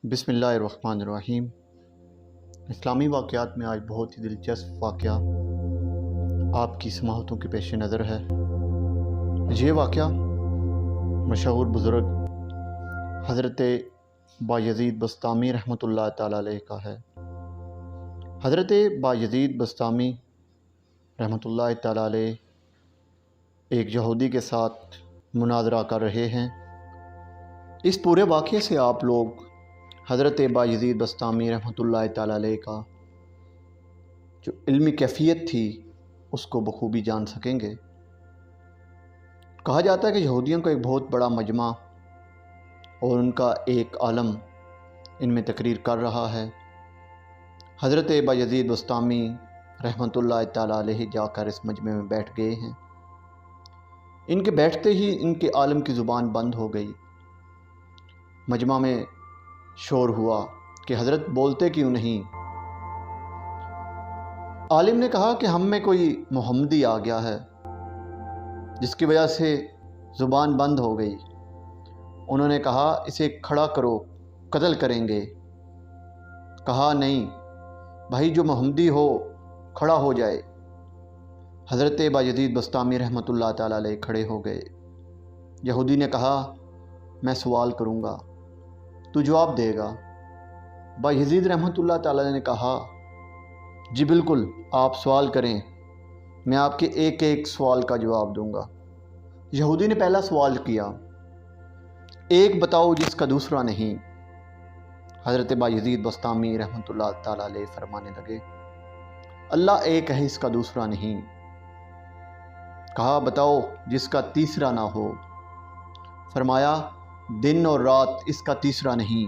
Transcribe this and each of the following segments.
بسم اللہ الرحمن الرحیم۔ اسلامی واقعات میں آج بہت ہی دلچسپ واقعہ آپ کی سماعتوں کے پیش نظر ہے۔ یہ واقعہ مشہور بزرگ حضرت بایزید بسطامی رحمۃ اللہ تعالیٰ علیہ کا ہے۔ حضرت بایزید بسطامی رحمۃ اللہ تعالیٰ علیہ ایک یہودی کے ساتھ مناظرہ کر رہے ہیں۔ اس پورے واقعے سے آپ لوگ حضرت بایزید بسطامی رحمۃ اللہ تعالیٰ علیہ کا جو علمی کیفیت تھی اس کو بخوبی جان سکیں گے۔ کہا جاتا ہے کہ یہودیوں کا ایک بہت بڑا مجمع اور ان کا ایک عالم ان میں تقریر کر رہا ہے۔ حضرت بایزید بسطامی رحمۃ اللہ تعالیٰ علیہ جا کر اس مجمع میں بیٹھ گئے ہیں۔ ان کے بیٹھتے ہی ان کے عالم کی زبان بند ہو گئی۔ مجمع میں شور ہوا کہ حضرت بولتے کیوں نہیں؟ عالم نے کہا کہ ہم میں کوئی محمدی آ گیا ہے جس کی وجہ سے زبان بند ہو گئی۔ انہوں نے کہا اسے کھڑا کرو، قتل کریں گے۔ کہا نہیں بھائی، جو محمدی ہو کھڑا ہو جائے۔ حضرت بایزید بسطامی رحمۃ اللہ تعالیٰ علیہ کھڑے ہو گئے۔ یہودی نے کہا میں سوال کروں گا، تو جواب دے گا۔ بایزید رحمۃ اللہ تعالیٰ نے کہا جی بالکل، آپ سوال کریں، میں آپ کے ایک ایک سوال کا جواب دوں گا۔ یہودی نے پہلا سوال کیا، ایک بتاؤ جس کا دوسرا نہیں۔ حضرت بایزید بسطامی رحمۃ اللہ تعالیٰ علیہ فرمانے لگے اللہ ایک ہے، اس کا دوسرا نہیں۔ کہا بتاؤ جس کا تیسرا نہ ہو۔ فرمایا دن اور رات، اس کا تیسرا نہیں۔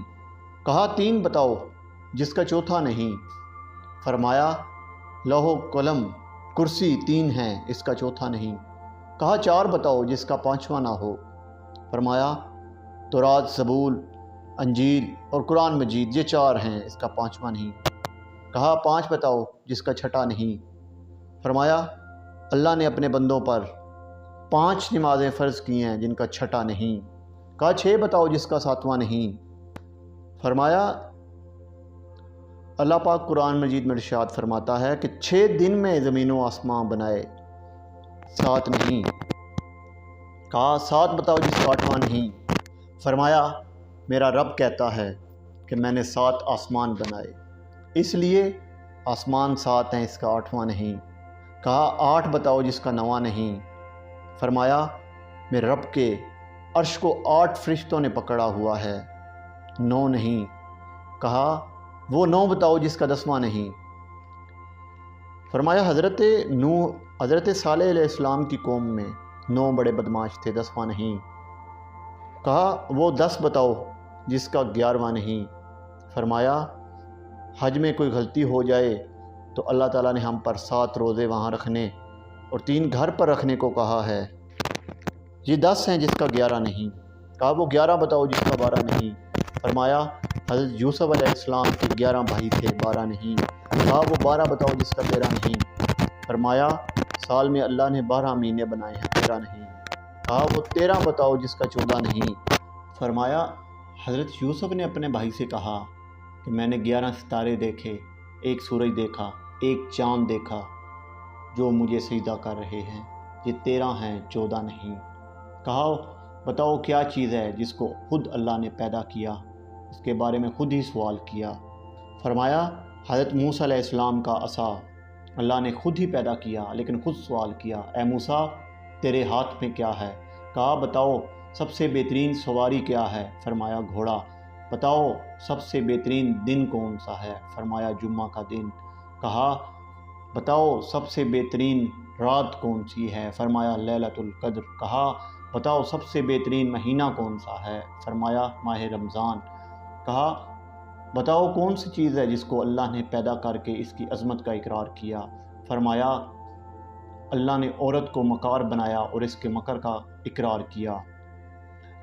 کہا تین بتاؤ جس کا چوتھا نہیں۔ فرمایا لوح و قلم کرسی تین ہیں، اس کا چوتھا نہیں۔ کہا چار بتاؤ جس کا پانچواں نہ ہو۔ فرمایا تورات، زبور، انجیل اور قرآن مجید، یہ چار ہیں، اس کا پانچواں نہیں۔ کہا پانچ بتاؤ جس کا چھٹا نہیں۔ فرمایا اللہ نے اپنے بندوں پر 5 نمازیں فرض کی ہیں جن کا چھٹا نہیں۔ کہا 6 بتاؤ جس کا ساتواں نہیں۔ فرمایا اللہ پاک قرآن مجید میں ارشاد فرماتا ہے کہ 6 دن میں زمین و آسمان بنائے، 7 نہیں۔ کہا 7 بتاؤ جس کا 8واں نہیں۔ فرمایا میرا رب کہتا ہے کہ میں نے 7 آسمان بنائے، اس لیے آسمان 7 ہیں، اس کا 8واں نہیں۔ کہا 8 بتاؤ جس کا 9واں نہیں۔ فرمایا میرے رب کے عرش کو 8 فرشتوں نے پکڑا ہوا ہے، 9 نہیں۔ کہا وہ 9 بتاؤ جس کا 10واں نہیں۔ فرمایا حضرت صالح علیہ السلام کی قوم میں 9 بڑے بدماش تھے، 10واں نہیں۔ کہا وہ 10 بتاؤ جس کا 11واں نہیں۔ فرمایا حج میں کوئی غلطی ہو جائے تو اللہ تعالیٰ نے ہم پر 7 روزے وہاں رکھنے اور 3 گھر پر رکھنے کو کہا ہے، یہ 10 ہیں جس کا 11 نہیں۔ کہا وہ 11 بتاؤ جس کا 12 نہیں۔ فرمایا حضرت یوسف علیہ السلام کے 11 بھائی تھے، 12 نہیں۔ کہا وہ 12 بتاؤ جس کا 13 نہیں۔ فرمایا سال میں اللہ نے 12 مہینے بنائے ہیں، 13 نہیں۔ کہا وہ 13 بتاؤ جس کا 14 نہیں۔ فرمایا حضرت یوسف نے اپنے بھائی سے کہا کہ میں نے 11 ستارے دیکھے، ایک سورج دیکھا، ایک چاند دیکھا جو مجھے سجدہ کر رہے ہیں، یہ 13 ہیں، 14 نہیں۔ کہا بتاؤ کیا چیز ہے جس کو خود اللہ نے پیدا کیا، اس کے بارے میں خود ہی سوال کیا۔ فرمایا حضرت موسیٰ علیہ السلام کا عصا اللہ نے خود ہی پیدا کیا لیکن خود سوال کیا، اے موسیٰ تیرے ہاتھ میں کیا ہے؟ کہا بتاؤ سب سے بہترین سواری کیا ہے؟ فرمایا گھوڑا۔ بتاؤ سب سے بہترین دن کون سا ہے؟ فرمایا جمعہ کا دن۔ کہا بتاؤ سب سے بہترین رات کون سی ہے؟ فرمایا لیلۃ القدر۔ کہا بتاؤ سب سے بہترین مہینہ کون سا ہے؟ فرمایا ماہ رمضان۔ کہا بتاؤ کون سی چیز ہے جس کو اللہ نے پیدا کر کے اس کی عظمت کا اقرار کیا؟ فرمایا اللہ نے عورت کو مکار بنایا اور اس کے مکر کا اقرار کیا۔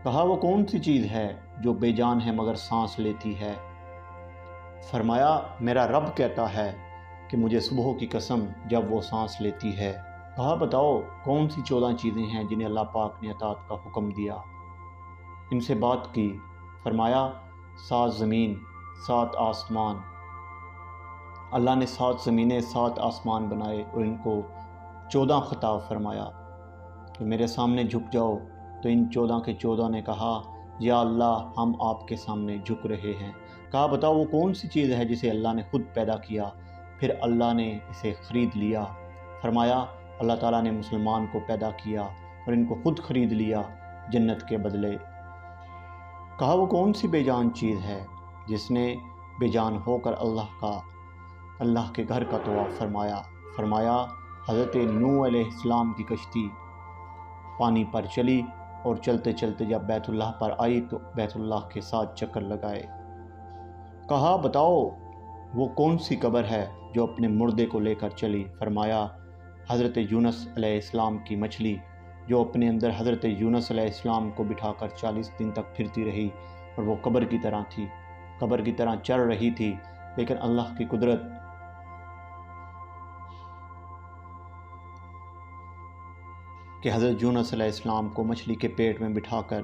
کہا وہ کون سی چیز ہے جو بے جان ہے مگر سانس لیتی ہے؟ فرمایا میرا رب کہتا ہے کہ مجھے صبح کی قسم جب وہ سانس لیتی ہے۔ کہا بتاؤ کون سی 14 چیزیں ہیں جنہیں اللہ پاک نے اطاعت کا حکم دیا؟ ان سے بات کی۔ فرمایا 7 زمین 7 آسمان، اللہ نے 7 زمینیں 7 آسمان بنائے اور ان کو 14 خطاب فرمایا کہ میرے سامنے جھک جاؤ، تو ان 14 کے 14 نے کہا یا اللہ ہم آپ کے سامنے جھک رہے ہیں۔ کہا بتاؤ وہ کون سی چیز ہے جسے اللہ نے خود پیدا کیا پھر اللہ نے اسے خرید لیا؟ فرمایا اللہ تعالیٰ نے مسلمان کو پیدا کیا اور ان کو خود خرید لیا جنت کے بدلے۔ کہا وہ کون سی بے جان چیز ہے جس نے بے جان ہو کر اللہ کے گھر کا طواف فرمایا؟ فرمایا حضرت نوح علیہ السلام کی کشتی پانی پر چلی اور چلتے چلتے جب بیت اللہ پر آئی تو بیت اللہ کے ساتھ چکر لگائے۔ کہا بتاؤ وہ کون سی قبر ہے جو اپنے مردے کو لے کر چلی؟ فرمایا حضرت یونس علیہ السلام کی مچھلی جو اپنے اندر حضرت یونس علیہ السلام کو بٹھا کر 40 دن تک پھرتی رہی اور وہ قبر کی طرح تھی، قبر کی طرح چل رہی تھی، لیکن اللہ کی قدرت کہ حضرت یونس علیہ السلام کو مچھلی کے پیٹ میں بٹھا کر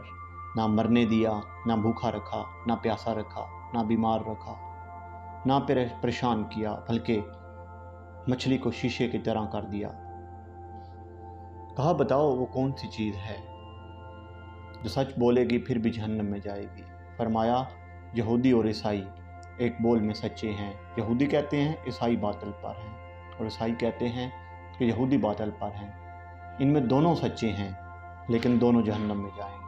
نہ مرنے دیا، نہ بھوکا رکھا، نہ پیاسا رکھا، نہ بیمار رکھا، نہ پریشان کیا، بلکہ مچھلی کو شیشے کی طرح کر دیا۔ کہا بتاؤ وہ کون سی چیز ہے جو سچ بولے گی پھر بھی جہنم میں جائے گی؟ فرمایا یہودی اور عیسائی ایک بول میں سچے ہیں، یہودی کہتے ہیں عیسائی باطل پر ہیں اور عیسائی کہتے ہیں کہ یہودی باطل پر ہیں، ان میں دونوں سچے ہیں لیکن دونوں جہنم میں جائیں گے۔